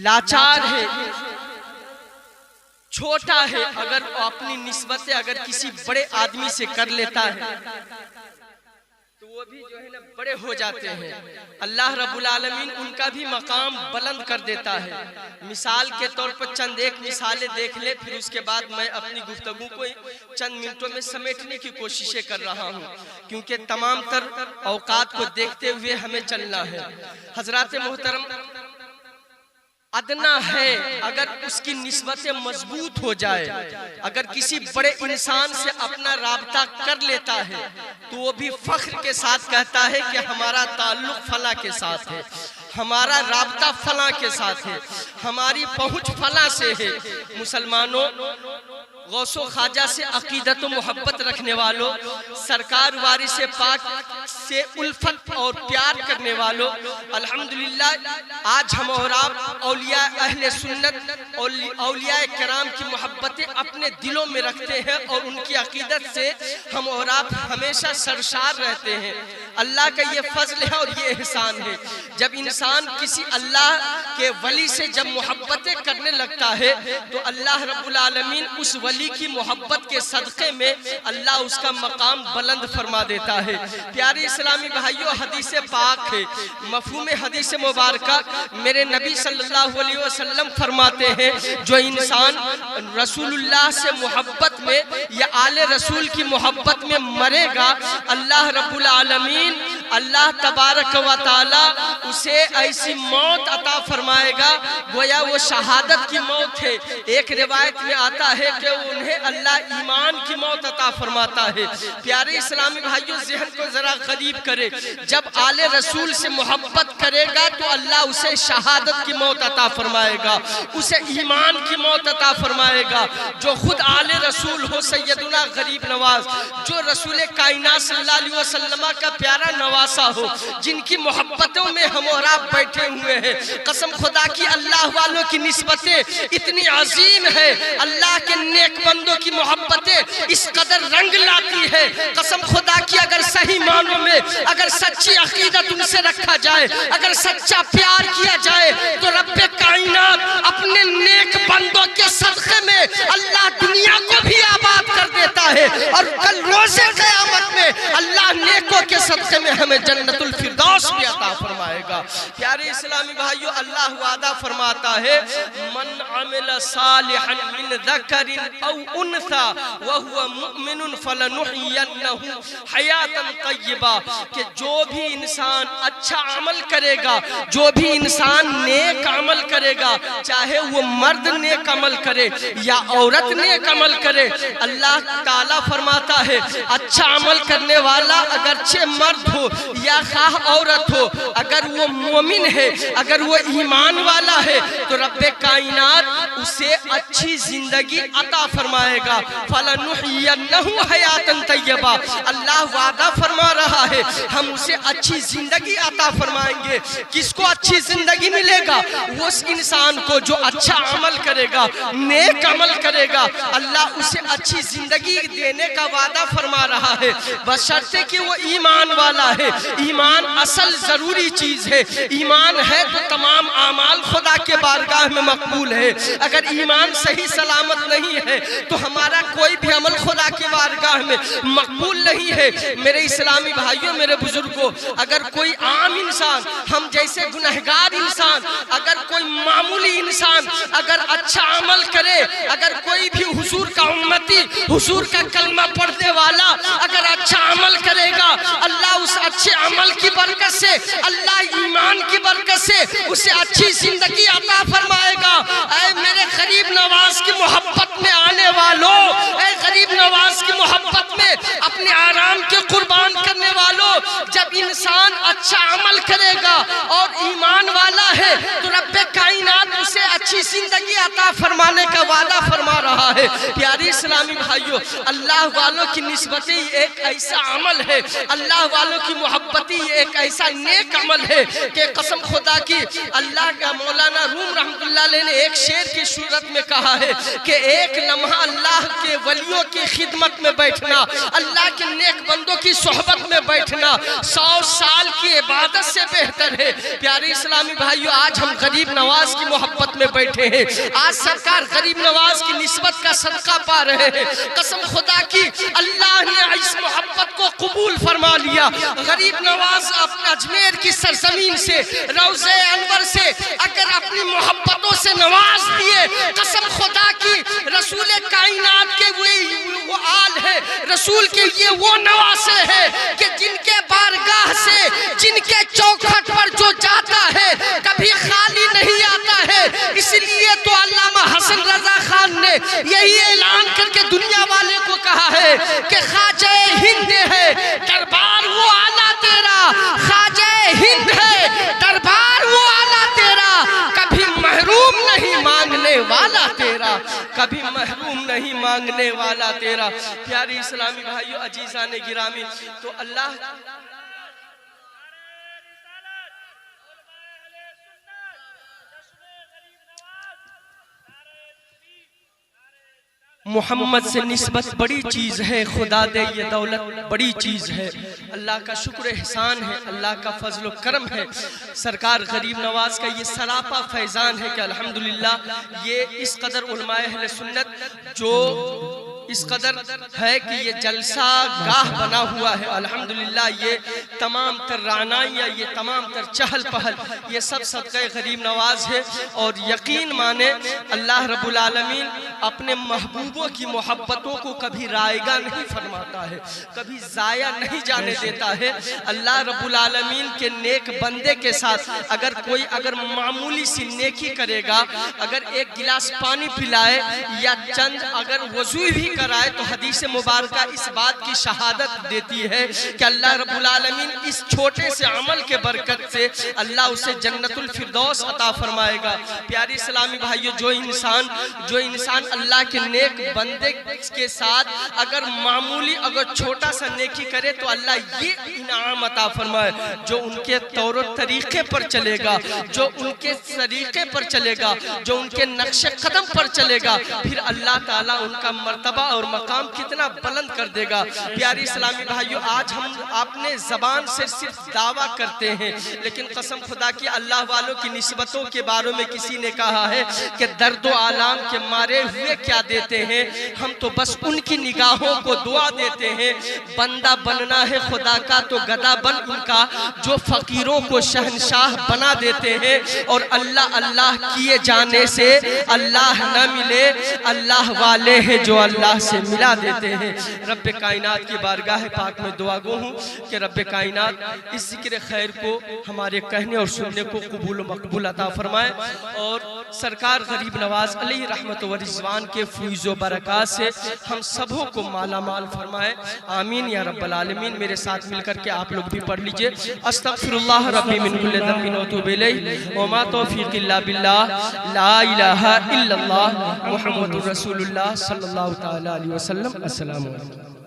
لاچار ہے، چھوٹا ہے، اگر اپنی نسبتیں اگر کسی بڑے آدمی سے کر لیتا ہے تو وہ بھی جو ہے نا بڑے ہو جاتے ہیں۔ اللہ رب العالمین ان کا بھی مقام بلند کر دیتا ہے۔ مثال کے طور پر چند ایک مثالیں دیکھ لے، پھر اس کے بعد میں اپنی گفتگو کو چند منٹوں میں سمیٹنے کی کوششیں کر رہا ہوں، کیونکہ تمام تر اوقات کو دیکھتے ہوئے ہمیں چلنا ہے۔ حضرات محترم، ادنا ہے اگر اس کی نسبتیں مضبوط ہو جائے، اگر کسی بڑے انسان سے اپنا رابطہ کر لیتا ہے تو وہ بھی فخر کے ساتھ کہتا ہے کہ ہمارا تعلق فلاں کے ساتھ ہے، ہمارا رابطہ فلاں کے ساتھ ہے، ہماری پہنچ فلاں سے ہے۔ مسلمانوں، غوث و خواجہ سے عقیدت و محبت رکھنے والوں، سرکار وارث پاک سے الفت اور پیار کرنے والوں، الحمدللہ آج ہم اور آپ اولیاء اہل سنت، اولیاء کرام کی محبتیں اپنے دلوں میں رکھتے ہیں، اور ان کی عقیدت سے ہم اور آپ ہمیشہ سرشار رہتے ہیں۔ اللہ کا یہ فضل ہے اور یہ احسان ہے، جب انسان کسی اللہ کے ولی سے جب محبتیں کرنے لگتا ہے تو اللہ رب العالمین اس ولی کی محبت کے صدقے میں اللہ اس کا مقام بلند فرما دیتا ہے۔ پیارے اسلامی بھائیو، حدیث پاک ہے، مفہوم حدیث مبارکہ میرے نبی صلی اللہ علیہ وسلم فرماتے ہیں، جو انسان رسول اللہ سے محبت میں یا آل رسول کی محبت میں مرے گا، اللہ رب العالمین اللہ تبارک و تعالی اسے ایسی موت عطا فرمائے گا گویا وہ شہادت کی موت ہے۔ ایک روایت میں آتا ہے کہ انہیں اللہ ایمان کی موت عطا فرماتا ہے۔ پیارے اسلامی بھائیوں، ذہن کو ذرا غریب کرے، جب آل رسول سے محبت کرے گا تو اللہ اسے شہادت کی موت عطا فرمائے گا، اسے ایمان کی موت عطا فرمائے گا۔ جو خود آل رسول ہو، سیدنا غریب نواز، جو رسول کائنات صلی اللہ علیہ وسلم کا پیارا نواسا ہو، جن کی محبتوں میں ہم اور آپ بیٹھے ہوئے ہیں، قسم خدا کی اللہ والوں کی نسبتیں اتنی عظیم ہے، اللہ کے نیک بندوں کی محبتیں اس قدر رنگ لاتی ہے، قسم خدا کی اگر صحیح معنوں میں اگر سچی عقیدت ان سے رکھا جائے، اگر سچا پیار کیا جائے تو رب کائنات اپنے نیک بندوں کے صدقے میں اللہ دنیا کو بھی آباد کر دیتا ہے، اور کل روز قیامت میں اللہ نیکوں کے صدقے میں ہمیں جنت الفردوس بھی عطا فرمائے گا۔ پیارے اسلامی بھائیو، اللہ وعدہ فرماتا ہے، من عمل صالحا من ذکر او انثى وهو مؤمن فلنحيينه حیاتا طیبہ، کہ جو بھی انسان اچھا عمل کرے گا، جو بھی انسان نیک عمل کرے گا، چاہے وہ مرد نیک عمل کرے یا عورت نیک عمل کرے، اللہ تعالیٰ فرماتا ہے اچھا عمل کرنے والا اگرچہ مرد ہو یا خواہ عورت ہو، اگر وہ مومن ہے، اگر وہ ایمان والا ہے تو رب کائنات اسے اچھی زندگی عطا فرمائے گا۔ فَلَنُحْيِيَنَّهُ حَيَاتًا طَيِّبَةً، اللہ وعدہ فرما رہا ہے ہم اسے اچھی زندگی عطا فرمائیں گے۔ کس کو اچھی زندگی ملے گا؟ اس انسان کو جو اچھا عمل کرے گا، نیک عمل کرے گا، اللہ اسے اچھی زندگی دینے کا وعدہ فرما رہا ہے، بشرطے کہ وہ ایمان والا ہے۔ ایمان اصل ضروری چیز ہے، ایمان ہے تو تمام اعمال خدا کے بارگاہ میں مقبول ہے۔ اگر ایمان صحیح سلامت نہیں ہے تو ہمارا کوئی بھی عمل خدا کے بارگاہ میں مقبول نہیں ہے۔ میرے اسلامی بھائیوں، میرے بزرگوں، اگر کوئی عام انسان، ہم جیسے گنہگار انسان، اگر کوئی معمولی انسان اگر اچھا عمل کرے، اگر کوئی بھی حضور کا امتی، حضور کا کلمہ پڑھنے والا اگر اچھا عمل کرے گا، اللہ اس اچھے عمل کی برکت سے، اللہ ایمان کی برکت سے اسے اچھی زندگی عطا فرمائے گا۔ اے میرے غریب نواز کی محبت میں آنے والوں، اے غریب نواز کی محبت میں اپنے آرام کے قربان کرنے والوں، جب انسان اچھا عمل کرے گا اور ایمان والا ہے تو رب کائنات اسے اچھی زندگی عطا فرمانے کا وعدہ فرما رہا ہے۔ پیارے اسلامی بھائیوں، اللہ والوں کی نسبتیں ایک ایسا عمل ہے، اللہ والوں کی محبت محبتی ایک ایسا نیک عمل ہے کہ قسم خدا کی اللہ کا مولانا روم رحمت اللہ علیہ نے ایک شعر کی صورت میں کہا ہے کہ ایک لمحہ اللہ کے ولیوں کی خدمت میں بیٹھنا، اللہ کے نیک بندوں کی صحبت میں بیٹھنا 100 سال کی عبادت سے بہتر ہے۔ پیارے اسلامی بھائیو، آج ہم غریب نواز کی محبت میں بیٹھے ہیں، آج سرکار غریب نواز کی نسبت کا صدقہ پا رہے ہیں۔ قسم خدا کی اللہ نے اس محبت کو قبول فرما لیا۔ غریب نواز اپنے اجمیر کی سرزمین سے، روضہ انور سے اگر اپنی محبتوں سے نواز دیے، قسم خدا کی رسول کائنات کے وہ آل ہے، رسول کے یہ وہ نواسے ہیں کہ جن کے بارگاہ سے، جن کے چوکھٹ پر جو جاتا ہے کبھی خالی نہیں آتا ہے۔ اس لیے تو علامہ حسن رضا خان نے یہی اعلان کر کے دنیا والے کو کہا ہے کہ خواجہ ہند ہے دربار وہ آلہ تیرا، خواجہ ہند ہے دربار وہ آلہ تیرا، کبھی محروم نہیں مانگنے والا تیرا، کبھی محروم نہیں مانگنے والا تیرا۔ پیاری اسلامی بھائیو، عزیزان گرامی، تو اللہ محمد سے نسبت بڑی چیز ہے، خدا دے یہ دولت بڑی چیز ہے۔ اللہ کا شکر احسان ہے، اللہ کا فضل و کرم ہے۔ سرکار غریب نواز کا یہ سراپا فیضان ہے کہ الحمدللہ یہ اس قدر علماء اہل سنت جو اس قدر ہے کہ یہ جلسہ گاہ بنا ہوا ہے، الحمدللہ یہ تمام تر رعنائیاں، یہ تمام تر چہل پہل، یہ سب صدقہ غریب نواز ہے۔ اور یقین مانے اللہ رب العالمین اپنے محبوبوں کی محبتوں کو کبھی رائگاں نہیں فرماتا ہے، کبھی ضائع نہیں جانے دیتا ہے۔ اللہ رب العالمین کے نیک بندے کے ساتھ اگر معمولی سی نیکی کرے گا، اگر ایک گلاس پانی پلائے یا چند اگر وضو بھی کرائے، تو حدیث مبارکہ اس بات کی شہادت دیتی ہے کہ اللہ رب العالمین اس چھوٹے سے عمل کے برکت سے اللہ اسے جنت الفردوس عطا فرمائے گا۔ پیاری اسلامی بھائیو، جو انسان اللہ کے نیک بندے کے ساتھ اگر معمولی اگر چھوٹا سا نیکی کرے تو اللہ یہ انعام عطا فرمائے، جو ان کے طور و طریقے پر چلے گا، جو ان کے طریقے پر چلے گا، جو ان کے نقش قدم پر چلے گا، پھر اللہ تعالیٰ ان کا مرتبہ اور مقام کتنا بلند کر دے گا۔ پیاری اسلامی بھائیو، آج ہم اپنے زبان سے صرف دعویٰ کرتے ہیں، لیکن قسم خدا کی اللہ والوں کی نسبتوں کے بارے میں کسی نے کہا ہے کہ درد و آلام کے مارے ہوئے کیا دیتے ہیں، ہم تو بس ان کی نگاہوں کو دعا دیتے ہیں۔ بندہ بننا ہے خدا کا تو گدا بن ان کا، جو فقیروں کو شہنشاہ بنا دیتے ہیں، اور اللہ اللہ کیے جانے سے اللہ نہ ملے، اللہ والے ہیں جو اللہ سے ملا دیتے ہیں۔ رب کائنات کی بارگاہ پاک میں دعا گو ہوں کہ رب کائنات اس ذکر خیر کو ہمارے کہنے اور سننے کو قبول و مقبول عطا فرمائے، اور سرکار غریب نواز علیہ رحمت و رضوان کے فیض و برکات سے ہم سبوں کو مالا مال فرمائے، آمین یا رب العالمین۔ میرے ساتھ مل کر کے آپ لوگ بھی پڑھ لیجئے، استغفر اللہ ربی من کل ذنب و اتوب الیہ، وما توفیق الا باللہ، لا الہ الا اللہ، محمد رسول اللہ صلی اللہ تعالی علیہ وسلم۔ السلام علیکم۔